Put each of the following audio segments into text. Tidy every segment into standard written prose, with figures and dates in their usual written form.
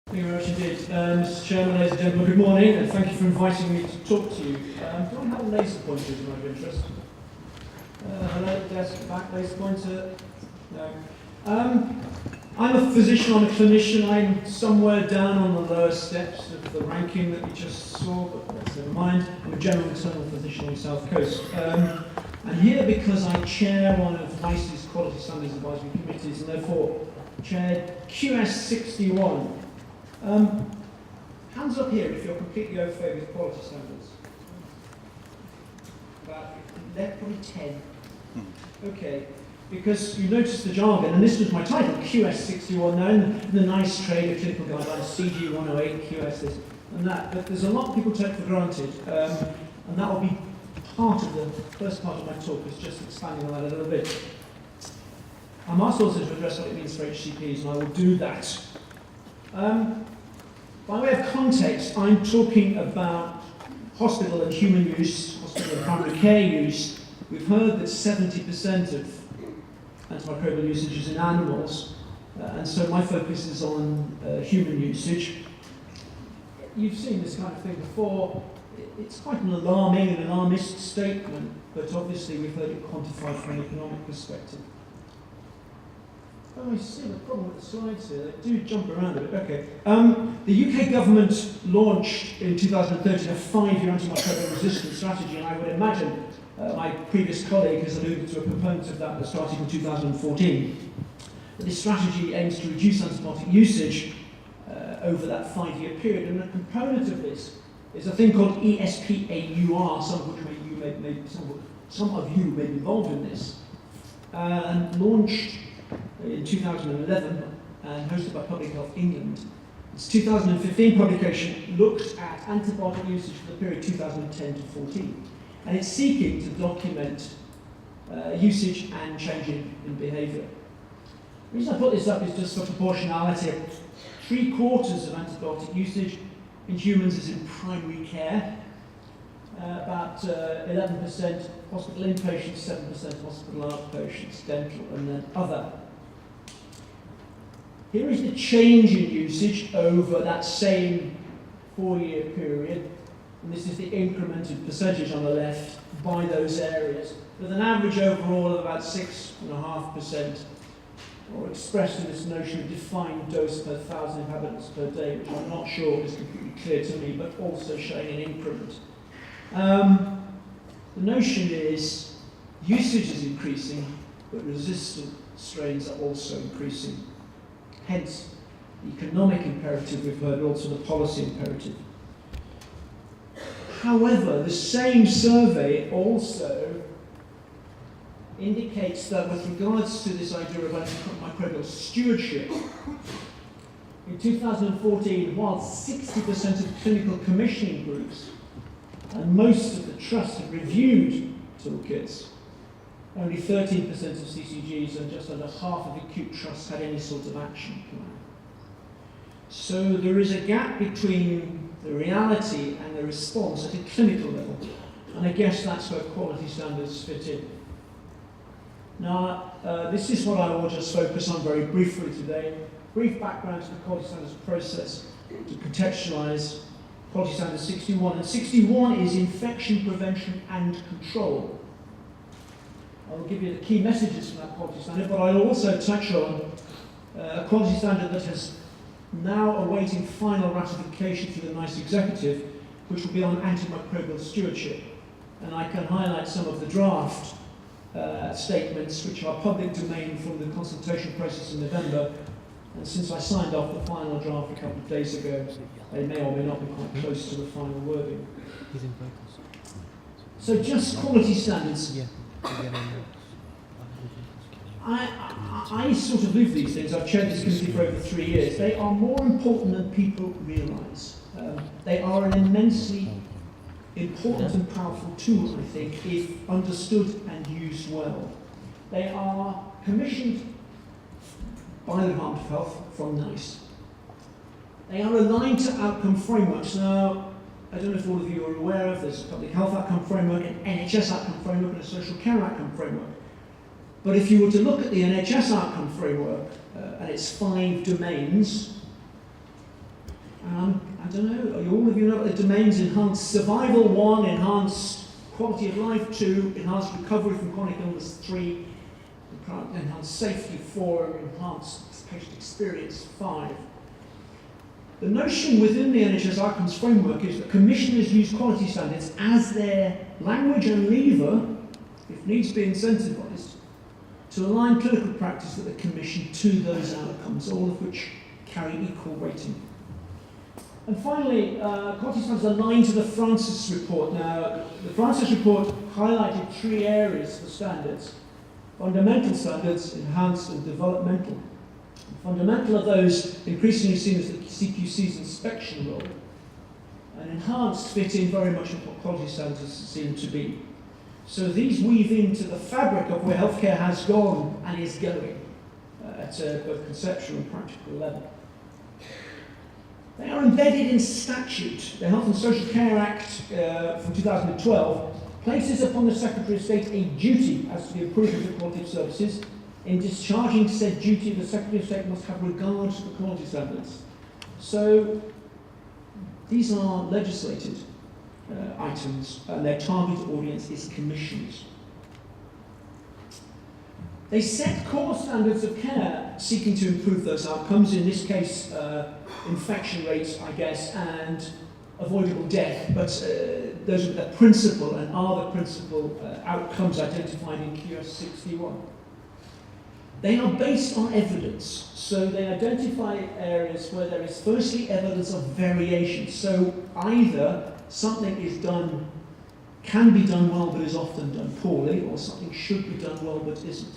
Thank you very much indeed. Mr. Chairman, ladies and gentlemen, good morning, and thank you for inviting me to talk to you. Do I have a laser pointer in my interest? Hello, desk, back, laser pointer? No. I'm a physician, I'm a clinician, I'm somewhere down on the lower steps of the ranking that we just saw, but that's never mind. I'm a general internal physician on the South Coast. I'm here because I chair one of NICE's Quality Standards Advisory Committees, and therefore chaired QS61. Hands up here if you're completely au fait with quality standards. About probably 10. Okay, because you notice the jargon, and this was my title, QS61, now in the NICE trade of clinical guidelines, CG 108, QS this and that, but there's a lot people take for granted, and that will be part of the first part of my talk, is just expanding on that a little bit. I'm asked also to address what it means for HCPs, and I will do that. By way of context, I'm talking about hospital and human use, hospital and primary care use. We've heard that 70% of antimicrobial usage is in animals, and so my focus is on human usage. You've seen this kind of thing before. It's quite an alarming and alarmist statement, but obviously we've heard it quantified from an economic perspective. Oh, I see the problem with the slides here. They do jump around a bit. Okay. The UK government launched in 2013 a 5-year antimicrobial resistance strategy, and I would imagine my previous colleague has alluded to a component of that started in 2014. But this strategy aims to reduce antibiotic usage over that 5-year period, and a component of this is a thing called ESPAUR, some of you may be involved in this, and launched in 2011 and hosted by Public Health England. Its 2015 publication looked at antibiotic usage for the period 2010 to 14, and it's seeking to document usage and change in behaviour. The reason I put this up is just for proportionality. 3/4 of antibiotic usage in humans is in primary care, about 11% hospital inpatients, 7% hospital outpatients, dental, and then other. Here is the change in usage over that same 4-year period, and this is the incremented percentage on the left by those areas, with an average overall of about 6.5%, or expressed in this notion of defined dose per 1,000 inhabitants per day, which I'm not sure is completely clear to me, but also showing an increment. The notion is usage is increasing, but resistant strains are also increasing. Hence, the economic imperative we've heard, also the policy imperative. However, the same survey also indicates that with regards to this idea of antimicrobial stewardship, in 2014, while 60% of clinical commissioning groups and most of the trusts have reviewed toolkits, only 13% of CCGs and just under half of acute trusts had any sort of action plan. So there is a gap between the reality and the response at a clinical level, and I guess that's where quality standards fit in. Now, this is what I will just focus on very briefly today. Brief background to the quality standards process to contextualise quality standard 61. And 61 is infection prevention and control. I'll give you the key messages from that quality standard, but I'll also touch on a quality standard that has now awaiting final ratification through the NICE executive, which will be on antimicrobial stewardship. And I can highlight some of the draft statements which are public domain from the consultation process in November, and since I signed off the final draft a couple of days ago, they may or may not be quite close to the final wording. So just quality standards. I sort of live these things. I've chaired this committee for over 3 years. They are more important than people realise. They are an immensely important and powerful tool, I think, if understood and used well. They are commissioned by the Department of Health from NICE. They are aligned to outcome frameworks. Now, I don't know if all of you are aware of this, a public health outcome framework, an NHS outcome framework, and a social care outcome framework. But if you were to look at the NHS outcome framework and its 5 domains, I don't know, all of you know what the domains: enhanced survival 1, enhanced quality of life 2, enhanced recovery from chronic illness 3, enhanced safety 4, and enhanced patient experience 5. The notion within the NHS outcomes framework is that commissioners use quality standards as their language and lever, if needs be incentivized, to align clinical practice that they commission to those outcomes, all of which carry equal weighting. And finally, quality standards are aligned to the Francis report. Now, the Francis report highlighted 3 areas for standards: fundamental standards, enhanced, and developmental. Fundamental are those increasingly seen as the CQC's inspection role, and enhanced fit in very much with what quality standards seem to be. So these weave into the fabric of where healthcare has gone and is going at both conceptual and practical level. They are embedded in statute. The Health and Social Care Act from 2012 places upon the Secretary of State a duty as to the improvement of quality of services. In discharging said duty, the Secretary of State must have regard to the quality standards. So these are legislated items, and their target audience is commissioners. They set core standards of care seeking to improve those outcomes, in this case infection rates, I guess, and avoidable death, but those are the principal and are the principal outcomes identified in QS61. They are based on evidence, so they identify areas where there is firstly evidence of variation. So either something is done, can be done well but is often done poorly, or something should be done well but isn't.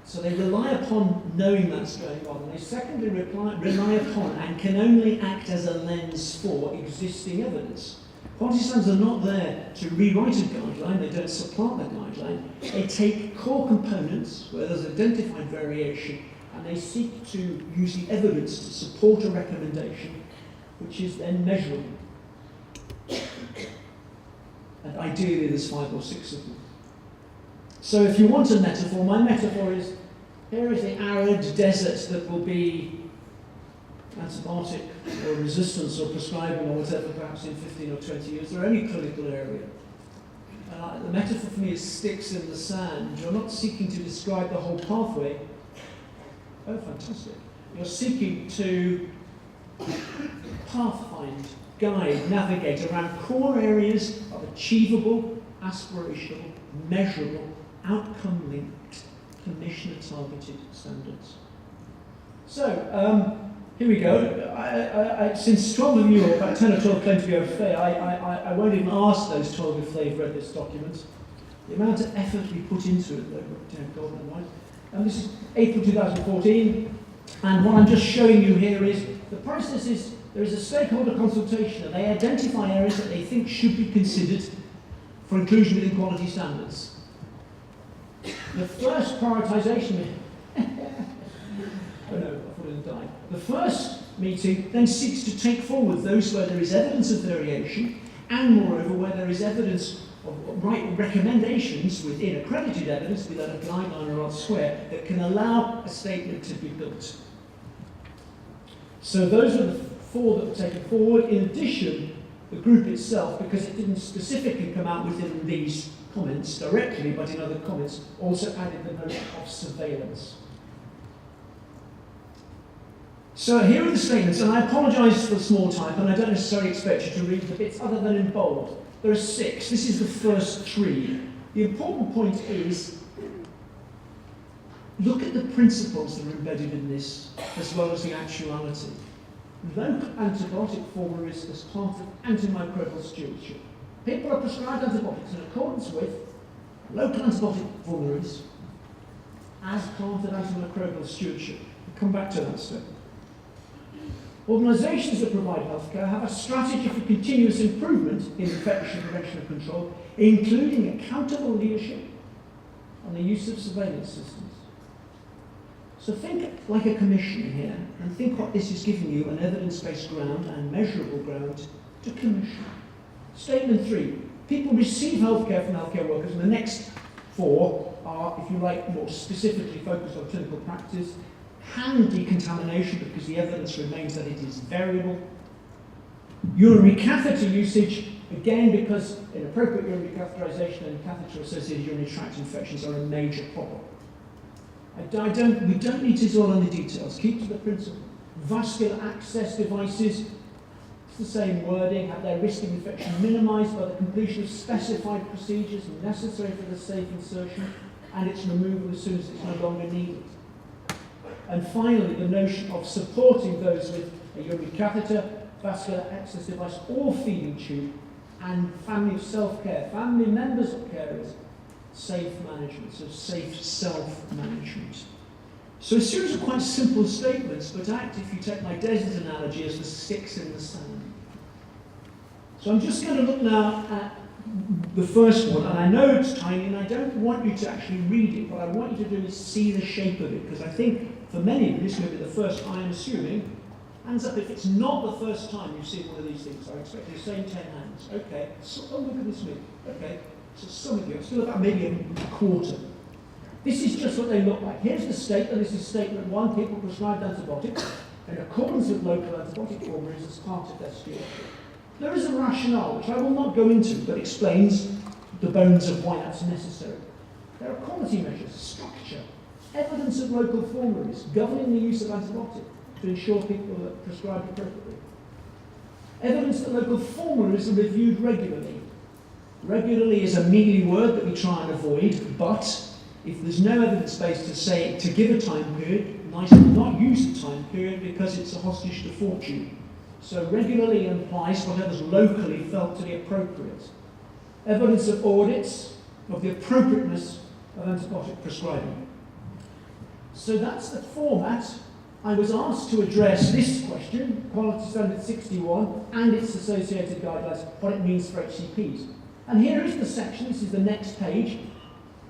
So they rely upon knowing that's going on, and they secondly rely upon and can only act as a lens for existing evidence. Quality standards are not there to rewrite a guideline, they don't supplant the guideline. They take core components where there's identified variation, and they seek to use the evidence to support a recommendation, which is then measurable. And ideally there's 5 or 6 of them. So if you want a metaphor, my metaphor is, here is the arid desert that will be antibiotic or resistance or prescribing or whatever, perhaps in 15 or 20 years, or any clinical area. And the metaphor for me is sticks in the sand. You're not seeking to describe the whole pathway. Oh, fantastic. You're seeking to pathfind, guide, navigate around core areas of achievable, aspirational, measurable, outcome-linked, commissioner-targeted standards. So, here we go. Since 12 of you, or about 10 or 12, claim to be au fait, I won't even ask those 12 if they've read this document. The amount of effort we put into it, though, God and white. And this is April 2014, and what I'm just showing you here is the process is there is a stakeholder consultation, and they identify areas that they think should be considered for inclusion within quality standards. The first prioritisation. Oh no, I thought it had died. The first meeting then seeks to take forward those where there is evidence of variation, and moreover where there is evidence of recommendations within accredited evidence, within a guideline or elsewhere, that can allow a statement to be built. So those are the 4 that were taken forward. In addition, the group itself, because it didn't specifically come out within these comments directly, but in other comments, also added the notion of surveillance. So here are the statements, and I apologise for the small type, and I don't necessarily expect you to read the bits other than in bold. There are 6. This is the first 3. The important point is, look at the principles that are embedded in this, as well as the actuality. Local antibiotic formularies as part of antimicrobial stewardship. People are prescribed antibiotics in accordance with local antibiotic formularies as part of antimicrobial stewardship. We'll come back to that step. Organisations that provide healthcare have a strategy for continuous improvement in infection prevention and control, including accountable leadership and the use of surveillance systems. So think like a commissioner here, and think what this is giving you: an evidence-based ground and measurable ground to commission. Statement 3. People receive healthcare from healthcare workers, and the next 4 are, if you like, more specifically focused on clinical practice. hand decontamination because the evidence remains that it is variable. Urinary catheter usage, again because inappropriate urinary catheterization and catheter-associated urinary tract infections are a major problem. We don't need to dwell on the details, keep to the principle. Vascular access devices, it's the same wording, have their risk of infection minimised by the completion of specified procedures necessary for the safe insertion and its removal as soon as it's no longer needed. And finally, the notion of supporting those with a urinary catheter, vascular access device or feeding tube, and family of self-care, family members of carers, safe management, so safe self-management. So a series of quite simple statements, but act, if you take my desert analogy, as the sticks in the sand. So I'm just going to look now at the first one, and I know it's tiny, and I don't want you to actually read it. What I want you to do is see the shape of it, because I think for many of you, this may be the first, I am assuming. Hands up if it's not the first time you've seen one of these things. I expect you saying 10 hands. Okay. So, oh, look at this me. Okay. So some of you, still about maybe a quarter. This is just what they look like. Here's the statement. This is statement 1. People prescribed antibiotics in accordance with local antibiotic formulas as part of their stewardship. There is a rationale, which I will not go into, but explains the bones of why that's necessary. There are quality measures, structure, evidence of local formularies governing the use of antibiotics to ensure people are prescribed appropriately. Evidence that local formularies are reviewed regularly. Regularly is a mealy word that we try and avoid, but if there's no evidence base to say to give a time period, nice to not use a time period because it's a hostage to fortune. So regularly implies whatever's locally felt to be appropriate. Evidence of audits of the appropriateness of antibiotic prescribing. So that's the format. I was asked to address this question, Quality Standard 61, and its associated guidelines, what it means for HCPs. And here is the section, this is the next page,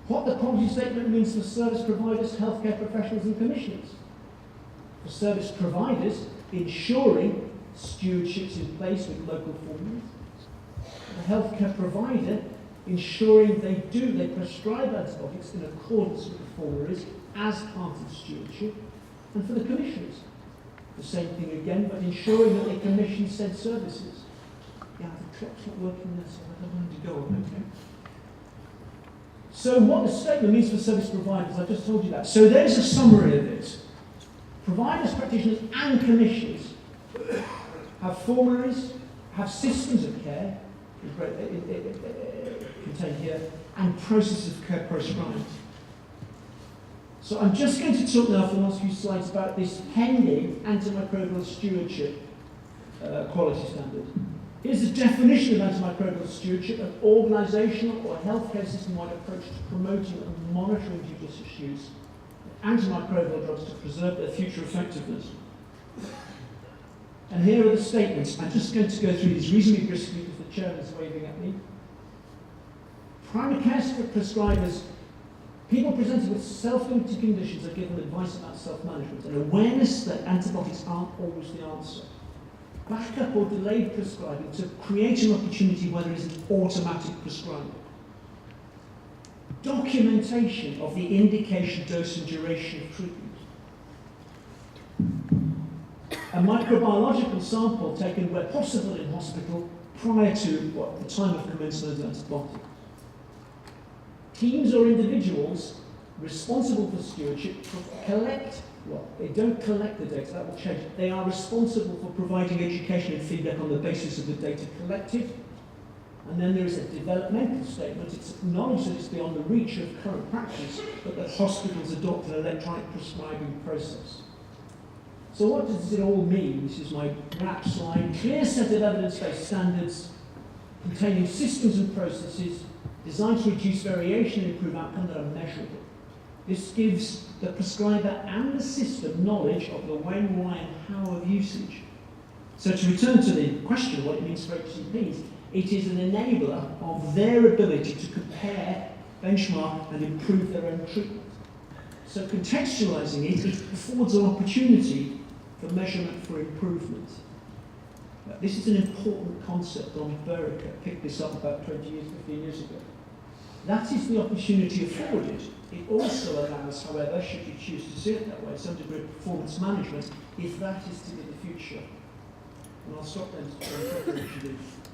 what the quality statement means for service providers, healthcare professionals and commissioners. For service providers, ensuring stewardship's in place with local formularies. The healthcare provider, ensuring they prescribe antibiotics in accordance with the formularies as part of stewardship. And for the commissioners, the same thing again, but ensuring that they commission said services. Yeah, the clock's not working there, so I don't want to go on, okay? So what the statement means for service providers, I just told you that. So there's a summary of it. Providers, practitioners and commissioners have formularies, have systems of care, contained here, and processes of care prescribed. So I'm just going to talk now for the last few slides about this pending antimicrobial stewardship quality standard. Here's the definition of antimicrobial stewardship: an organisational or healthcare system-wide approach to promoting and monitoring judicious use of antimicrobial drugs to preserve their future effectiveness. And here are the statements. I'm just going to go through these reasonably briskly because the chairman's waving at me. Primary care prescribers. People presented with self-limited conditions are given advice about self-management and awareness that antibiotics aren't always the answer. Backup or delayed prescribing to create an opportunity where there is an automatic prescribing. Documentation of the indication, dose and duration of treatment. A microbiological sample taken where possible in hospital prior to the time of commencement of antibiotics. Teams or individuals responsible for stewardship they don't collect the data, that will change. They are responsible for providing education and feedback on the basis of the data collected. And then there is a developmental statement. It's acknowledged that it's beyond the reach of current practice, but that hospitals adopt an electronic prescribing process. So what does it all mean? This is my wrap slide. Clear set of evidence-based standards containing systems and processes designed to reduce variation and improve outcome that are measurable. This gives the prescriber and the system knowledge of the when, why, and how of usage. So to return to the question, what it means for HCPs, it is an enabler of their ability to compare, benchmark, and improve their own treatment. So contextualizing it affords an opportunity for measurement for improvement. This is an important concept. Don Berica picked this up about 20 years, 15 years ago. That is the opportunity afforded. It also allows, however, should you choose to see it that way, some degree of performance management, if that is to be the future. And I'll stop then to try and cover each of these.